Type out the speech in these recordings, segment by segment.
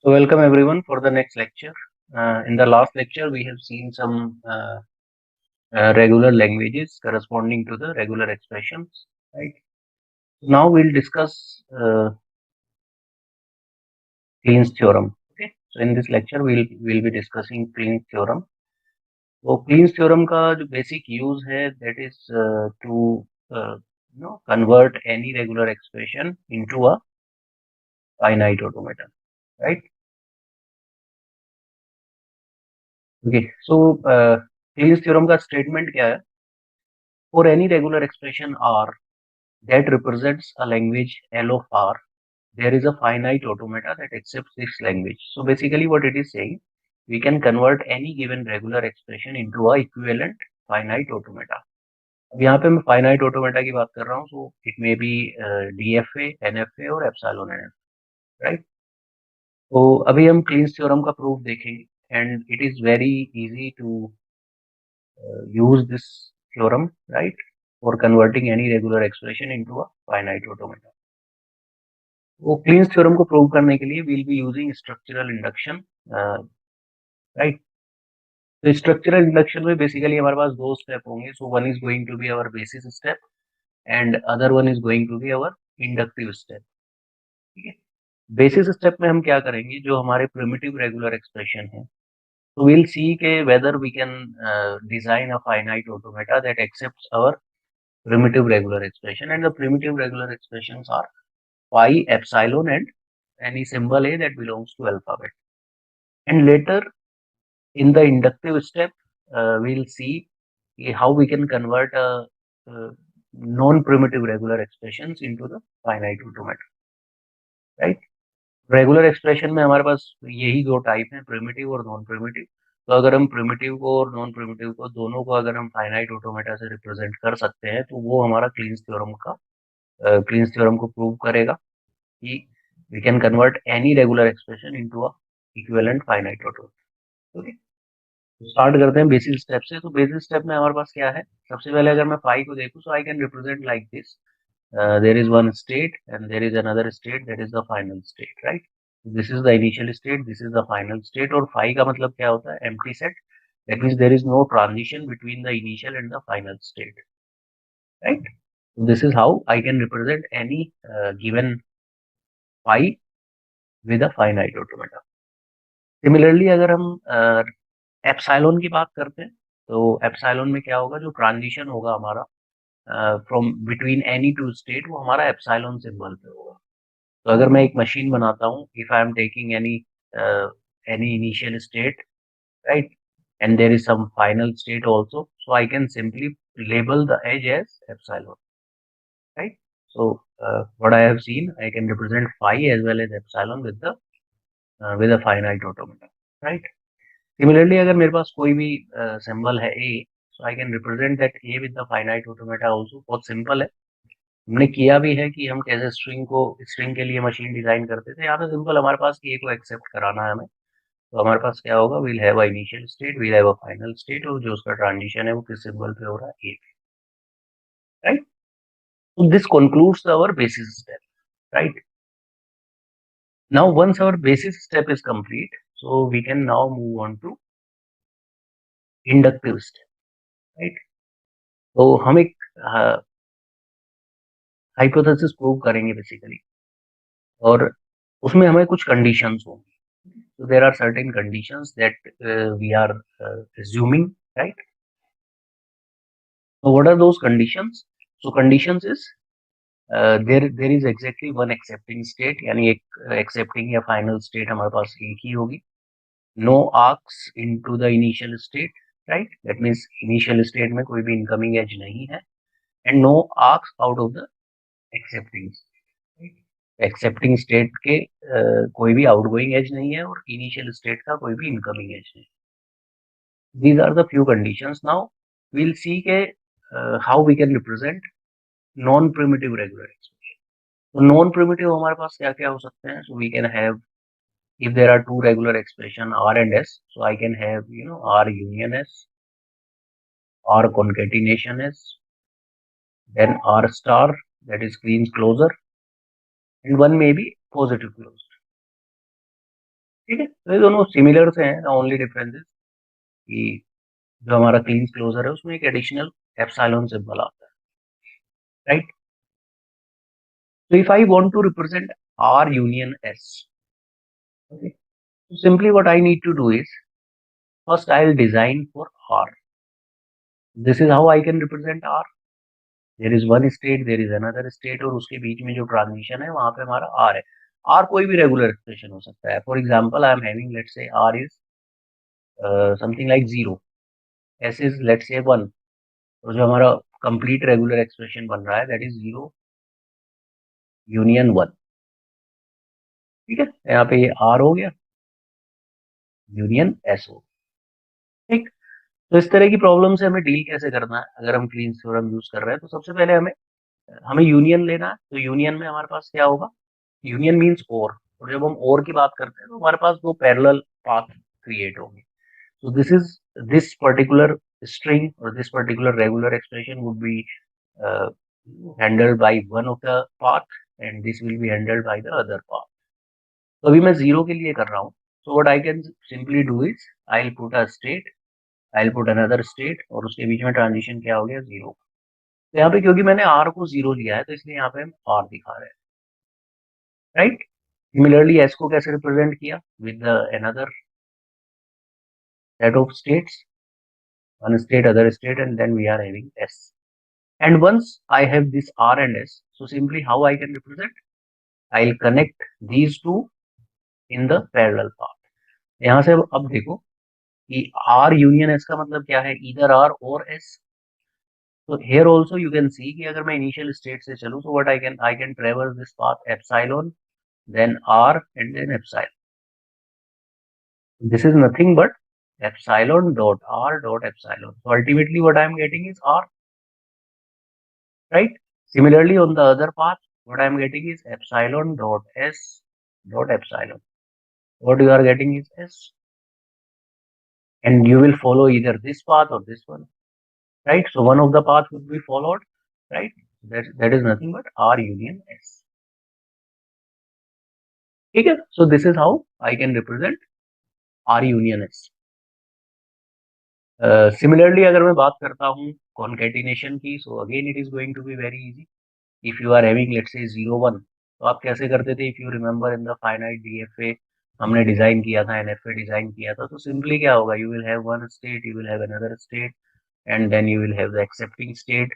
So welcome everyone for the next lecture. In the last lecture, we have seen some regular languages corresponding to the regular expressions, right? Now we'll discuss Kleene's theorem. Okay. So in this lecture, we'll be discussing Kleene's theorem. So Kleene's theorem का जो basic use है, that is to convert any regular expression into a finite automaton, right? Okay. So Kleene's theorem का statement क्या है? For any regular expression R that represents a language L of R, there is a finite automata that accepts this language. So basically what it is saying, we can convert any given regular expression into a equivalent finite automata. अब यहाँ पे मैं finite automata की बात कर रहा हूँ, so it may be DFA, NFA और epsilon NF, right? तो अभी हम Kleene's theorem का proof देखेंगे, and it is very easy to use this theorem, right, for converting any regular expression into a finite automata. वो Kleene's theorem को prove करने के लिए will be using structural induction, right? तो structural induction में basically हमारे पास दो स्टेप होंगे. So one is going to be our basis step and other one is going to be our inductive step. ठीक है. बेसिस स्टेप में हम क्या करेंगे, जो हमारे प्रिमिटिव रेगुलर एक्सप्रेशन है, तो वील सी के whether we can design a finite automata that accepts our primitive regular expression, and the primitive regular expressions are phi, epsilon and any symbol a that belongs to alphabet. And later in the inductive step, we'll see how we can convert non-primitive regular expressions into the finite automata, right? Regular expression में हमारे पास यही दो type हैं, primitive और non primitive. तो अगर हम primitive को और नॉन प्रिमिटिव को दोनों को अगर हम फाइनाइट ऑटोमेटा से रिप्रेजेंट कर सकते हैं, तो वो हमारा क्लीन्स थ्योरम को प्रूव करेगा कि we can convert any regular expression into a equivalent finite automata. Okay, तो स्टार्ट करते हैं बेसिक स्टेप से. तो बेसिक स्टेप में हमारे पास क्या है, सबसे पहले अगर मैं फाई को देखूं, so I can represent like this. There is one state and there is another state, that is the final state, right? This is the initial state, this is the final state. और phi का मतलब क्या होता है, empty set. That means there is no transition between the initial and the final state, right? So this is how I can represent any given phi with a finite automata. Similarly अगर हम epsilon की बात करते हैं, तो epsilon में क्या होगा, जो ट्रांजिशन होगा हमारा from between any two state, वो हमारा एप्सिलॉन सिंबल पे होगा. तो अगर मैं एक मशीन बनाता हूँ, if I am taking any initial state, right, and there is some final state also, so I can simply label the edge as epsilon, right? So what I have seen, I can represent phi as well as epsilon with a finite automata, right? Similarly अगर मेरे पास कोई भी symbol है a, so I can represent that a with the finite automata also. बहुत simple है, हमने किया भी है कि हम कैसे स्ट्रिंग के लिए मशीन डिजाइन करते थे. यहाँ पे सिंपल हमारे पास ए को एक्सेप्ट कराना है हमें, तो हमारे पास क्या होगा, we'll have a initial state, we'll have a final state, और जो उसका ट्रांजिशन है वो किस सिंबल पे हो रहा है, ए, राइट? तो this concludes our basis step, right? Now once our basis step is complete, so we can now move on to inductive step, right? तो हम एक हाइपोथेसिस प्रूव करेंगे बेसिकली, और उसमें हमें कुछ कंडीशंस होंगी. So there are certain conditions that we are assuming, right? So what are those conditions? So conditions is there is exactly one accepting state, यानी एक accepting या final state हमारे पास एक ही होगी. No arcs into the initial state, right? That means initial state में कोई भी incoming edge नहीं है, and no arcs out of the accepting state. Accepting state के कोई भी आउटगोइंग एज नहीं है, और इनिशियल स्टेट का कोई भी इनकमिंग एज नहीं. These are the few conditions. Now we'll see how we can represent non-primitive regular expression. तो non-primitive हमारे पास क्या क्या हो सकते हैं? So we can have, if there are two regular expression R and S, so I can have R union S, R concatenation S, then R star, that is Kleene's closure, and one may be positive closure. ठीक है, तो ये दोनों similar से हैं, only difference कि जो हमारा क्लीन क्लोजर है उसमें एक एडिशनल एप्सिलॉन सिंबल आता है, right? So if I want to represent R union S, okay, so simply what I need to do is first I'll design for R. This is how I can represent R. There is one state, there is another state, और उसके बीच में जो transition है वहां पे हमारा R है. R कोई भी रेगुलर एक्सप्रेशन हो सकता है. For example I am having let's say R is something like 0, S is let's say 1, और जो हमारा कंप्लीट रेगुलर एक्सप्रेशन बन रहा है दैट इज 0 यूनियन 1. ठीक है, यहाँ पे ये R हो गया, यूनियन S हो. ठीक, तो इस तरह की प्रॉब्लम से हमें डील कैसे करना है अगर हम क्लीन थ्योरम यूज कर रहे हैं. तो सबसे पहले हमें हमें यूनियन लेना है. तो यूनियन में हमारे पास क्या होगा, यूनियन मीन्स और जब हम और की बात करते हैं तो हमारे पास दो पैरेलल पाथ क्रिएट होंगे. So this particular string or this particular regular expression would be uh, handled by one of the path and this will be handled by the other path. तो अभी मैं जीरो के लिए कर रहा हूँ. So what I can simply do is I'll put a state, I'll put another state और उसके बीच में ट्रांजिशन क्या हो गया, जीरो. तो यहाँ पे क्योंकि मैंने r को जीरो लिया है तो इसलिए यहाँ पे हम r दिखा रहे हैं, राइट? सिमिलरली s को कैसे रिप्रेजेंट किया, with another set of states, one state, other state, and then we are having s. And once I have this R and S, so simply how I can represent? I'll connect these two in the parallel path. यहाँ से अब देखो कि R union S का मतलब क्या है, either R or S. So here also you can see कि अगर मैं initial state से चलूँ so what I can traverse this path epsilon, then R and then epsilon. This is nothing but epsilon dot R dot epsilon. So ultimately what I am getting is R, right? Similarly on the other path, what I am getting is epsilon dot S dot epsilon. What you are getting is S, and you will follow either this path or this one, right? So one of the path would be followed, right? That is nothing but R union S. Okay, so this is how I can represent R union S. Similarly, अगर मैं बात करता हूँ concatenation की, so again it is going to be very easy. If you are having let's say 0 1, तो आप कैसे करते थे? If you remember in the finite DFA हमने डिजाइन किया था, NFA डिजाइन किया था, तो सिंपली क्या होगा, you will have one state, you will have another state, and then you will have the accepting state.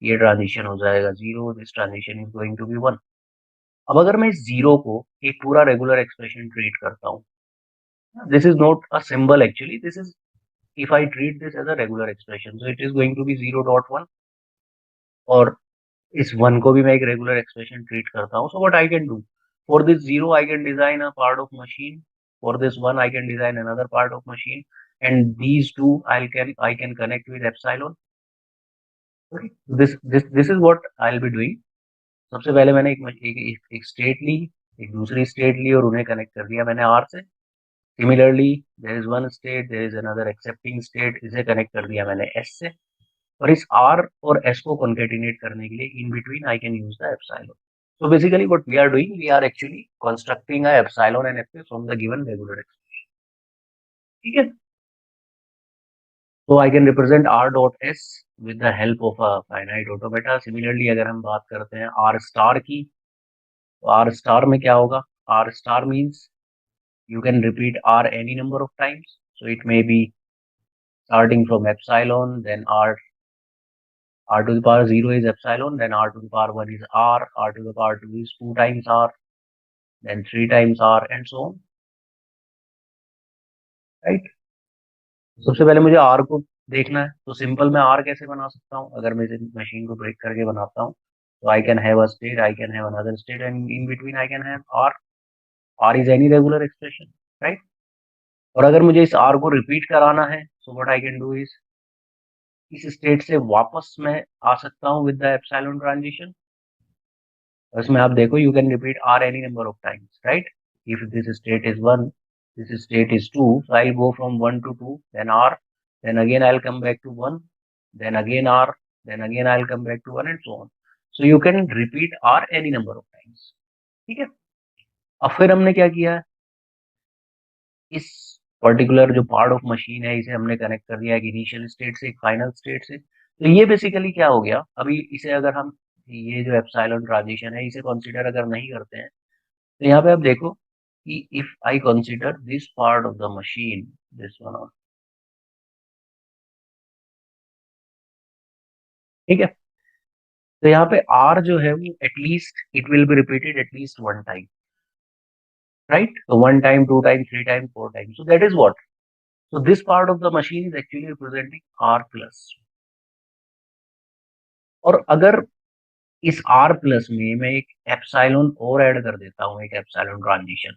ये ट्रांजिशन हो जाएगा 0, this transition is going to be 1. अब अगर मैं इस 0 को एक पूरा रेगुलर एक्सप्रेशन ट्रीट करता हूँ, this is not a symbol actually, this is, if I treat this as a regular expression, so it is going to be 0.1, और इस 1 को भी मैं एक रेगुलर एक्सप्रेशन ट्रीट करता हूँ. So what I can do, for this 0 I can design a part of machine, for this 1 I can design another part of machine, and these two I can connect with epsilon. Okay, this is what I'll be doing. सबसे पहले मैंने एक state ली, एक दूसरी state ली और उन्हें connect कर दिया मैंने R से. Similarly there is one state, there is another accepting state, इसे कनेक्ट कर दिया मैंने S से, और इस R और S को कॉन्केटिनेट करने के लिए in between I can use the epsilon. So basically what we are doing, we are actually constructing a epsilon and FA from the given regular expression. ठीक है, so I can represent R dot S with the help of a finite automata. Similarly अगर हम बात करते हैं R star की, तो R star में क्या होगा, R star means you can repeat R any number of times. So it may be starting from epsilon, then R to the power 0 is epsilon, then R to the power 1 is R to the power 2 is 2 times R, then 3 times R, and so on, right? सबसे पहले मुझे R को देखना है, तो simple मैं R कैसे बना सकता हूँ, अगर मैं इसे मशीन को ब्रेक करके बनाता हूँ, तो I can have a state, I can have another state, and in between I can have R. R is any regular expression, right? और अगर मुझे इस R को रिपीट कराना है, so what I can do is, इस state से वापस मैं आ सकता हूँ विद द एप्सिलॉन ट्रांजिशन. इसमें आप देखो, you can repeat R any number of times, right? If this state is 1, this state is 2, so I'll go from 1 to 2, then R, then again I'll come back to 1, then again R, then again I'll come back to 1, and so on. So you can repeat R any number of times. ठीक है, अब फिर हमने क्या किया है, इस particular जो पार्ट ऑफ मशीन है इसे हमने कनेक्ट कर दिया एक इनिशियल स्टेट से एक फाइनल स्टेट से। तो ये बेसिकली क्या हो गया, अभी इसे अगर हम ये जो एप्सिलॉन ट्रांजिशन है इसे कंसीडर अगर नहीं करते हैं तो यहाँ पे आप देखो कि if I consider this part of the machine, this one, ठीक है, तो यहाँ पे आर जो है वो at least it will be repeated at least one time, right? तो one time, two time, three time, four time, so that is what, so this part of the machine is actually representing R plus। और अगर इस R plus में मैं एक epsilon और add कर देता हूँ, एक एप्सिलॉन ट्रांजिशन,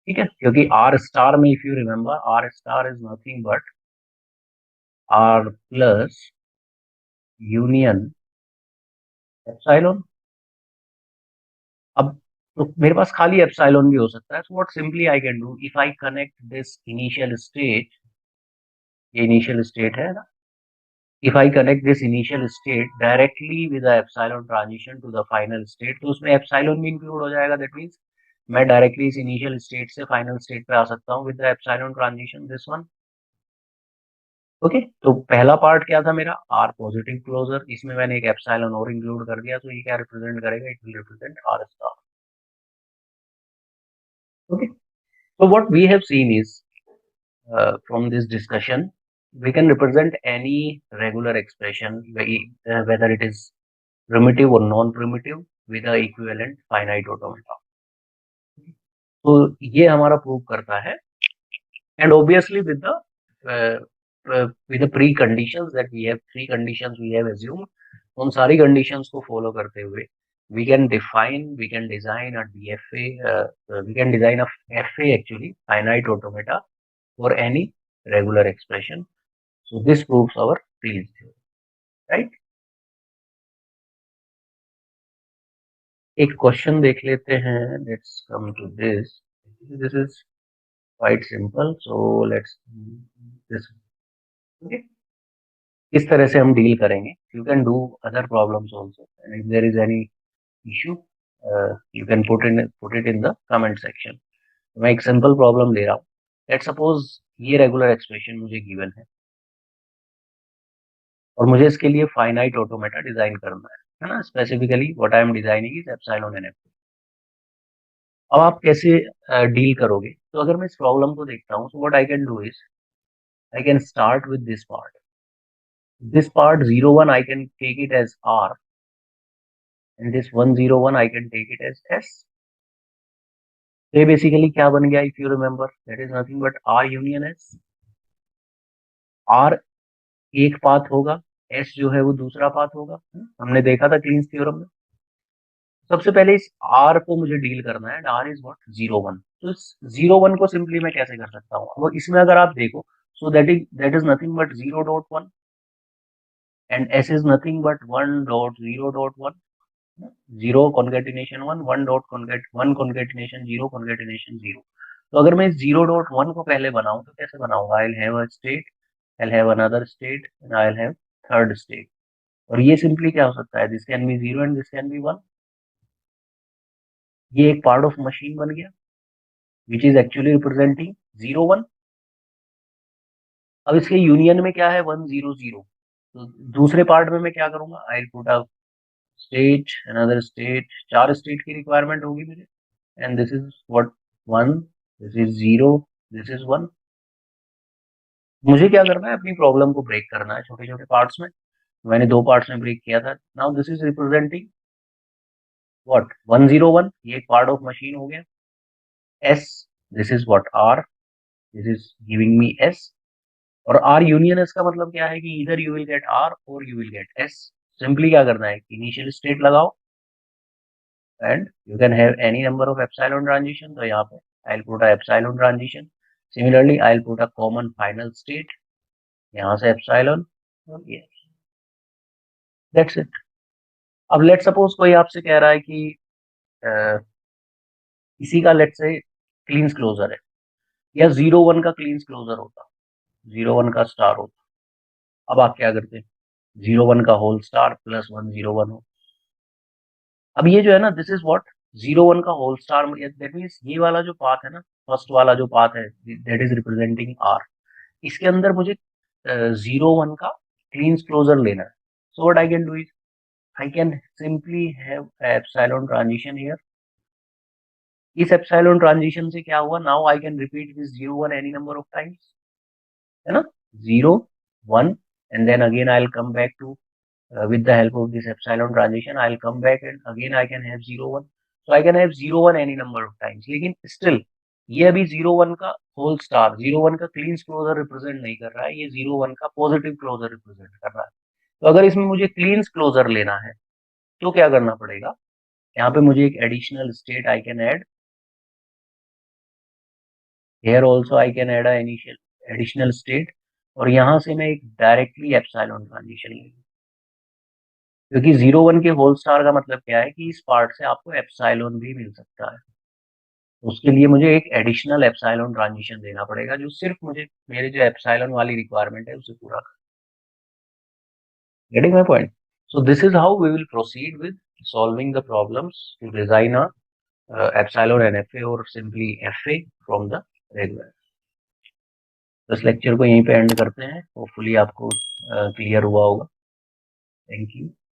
ठीक है, क्योंकि R स्टार में if you remember R star is nothing but R plus union epsilon. अब तो मेरे पास खाली एप्सिलॉन भी हो सकता है, so what simply I can do, if I connect this initial state, ये इनिशियल स्टेट है ना, if I connect this initial state directly with the epsilon transition to the final state, तो उसमें epsilon भी include हो जाएगा, that means मैं directly इस initial state से final state पे आ सकता हूँ with the epsilon transition, this one, okay. तो पहला पार्ट क्या था मेरा, R पॉजिटिव क्लोजर, इसमें मैंने एक एप्सिलॉन और इंक्लूड कर दिया, तो ये क्या रिप्रेजेंट करेगा, it will represent R star, okay. So what we have seen is from this discussion we can represent any regular expression, whether it is primitive or non-primitive with the equivalent finite automata। तो ये हमारा prove करता है, and obviously with the preconditions that we have, three conditions we have assumed, उन सारी conditions को follow करते हुए we can design a DFA, we can design a FA actually, finite automata for any regular expression। So this proves our Kleene's theorem, right? एक question देख लेते हैं, let's come to this, this is quite simple, so let's this, okay, किस तरह से हम deal करेंगे, you can do other problems also and if there is any issue you can put it in the comment section। मैं एक simple problem दे रहा हूँ, let's suppose ये रेगुलर एक्सप्रेशन मुझे गिवन है और मुझे इसके लिए फाइनाइट ऑटोमेटा डिजाइन करना है ना, specifically what I am designing is epsilon and F. अब आप कैसे डील करोगे, तो अगर मैं इस प्रॉब्लम को देखता हूँ, so what I can do is I can start with this part. This part 01 I can take it as R and this 101 I can take it as S। तो ये बेसिकली क्या बन गया, if you remember that is nothing but R union S। R एक path होगा, S जो है वो दूसरा पाथ होगा, हमने देखा था क्लीन्स थ्योरम में। सबसे पहले इस R को मुझे डील करना है, R इज व्हाट 01। तो इस 01 को सिंपली मैं कैसे कर सकता हूँ, वो इसमें अगर आप देखो, सो that is nothing but 0.1 and S is nothing but 1.0.1, 0 concatenation 1, 1 concatenation 0, concatenation 0। तो अगर मैं इस 0.1 को पहले बनाऊं तो कैसे बनाऊंगा, I'll have a state, I'll have another state and I'll have third state। और ये सिंपली क्या हो सकता है, this can be 0 and this can be 1। ये एक पार्ट ऑफ मशीन बन गया which is actually representing 0 1। अब इसके यूनियन में क्या है 1 0 0, तो दूसरे पार्ट में मैं क्या करूंगा, I'll put a state, another state, चार स्टेट की रिक्वायरमेंट होगी मुझे, and this is what 1, this is 0, this is 1। मुझे क्या करना है, अपनी प्रॉब्लम को ब्रेक करना है छोटे छोटे पार्ट्स में, मैंने दो पार्ट्स में ब्रेक किया था। Now this is representing what 101, ये एक पार्ट ऑफ मशीन हो गया। S, this is what R, this is giving me S, और R यूनियन S का मतलब क्या है कि इधर यू विल गेट R और you will get S। Simply क्या करना है, इनिशियल स्टेट लगाओ and you can have any number of epsilon transition। तो यहाँ पे I'll put a epsilon transition, similarly I'll put a common final state, यहाँ से epsilon, और ये, that's it। अब let's suppose कोई आपसे कह रहा है कि इसी का let's say क्लीन्स क्लोजर है, या 01 का क्लीन्स क्लोजर होता, 01 का स्टार होता, अब आप क्या करते हैं, 01 का होल स्टार प्लस 101 हो। अब ये जो है ना, दिस इज व्हाट 01 का होल स्टार, दैट मीन्स ये वाला जो पाथ है ना, फर्स्ट वाला जो पाथ है दैट इज रिप्रेजेंटिंग R, इसके अंदर मुझे 0 1 का क्लीन क्लोजर लेना है. So what I can do is I can simply have epsilon transition here. इस epsilon transition से क्या हुआ? Now I can repeat this 0 1 any number of times, है ना? 0 1 and then again I'll come back to with the help of this epsilon transition I'll come back and again I can have 0 1. So I can have 0 1 any number of times. लेकिन still ये अभी 0 1 का whole star 0 1 का clean closure represent नहीं कर रहा है, ये 0 1 का पॉजिटिव क्लोजर रिप्रेजेंट कर रहा है. तो अगर इसमें मुझे क्लीन क्लोजर लेना है तो क्या करना पड़ेगा? यहाँ पे मुझे एक additional state I can add, here also I can add initial additional state, और यहाँ से मैं एक डायरेक्टली एप्सिलॉन ट्रांजिशन लूंगा, क्योंकि 0 1 के होल स्टार का मतलब क्या है कि इस पार्ट से आपको एप्सिलॉन भी मिल सकता है. उसके लिए मुझे एक एडिशनल एप्सिलॉन ट्रांजिशन देना पड़ेगा जो सिर्फ मुझे मेरे जो एप्सिलॉन वाली रिक्वायरमेंट है उसे पूरा कर. Getting my point? So this is how we will proceed with solving the problems to design a epsilon NFA or simply FA from the regular. इस लेक्चर को यहीं पे एंड करते हैं. होपफुली आपको क्लियर हुआ होगा. Thank you.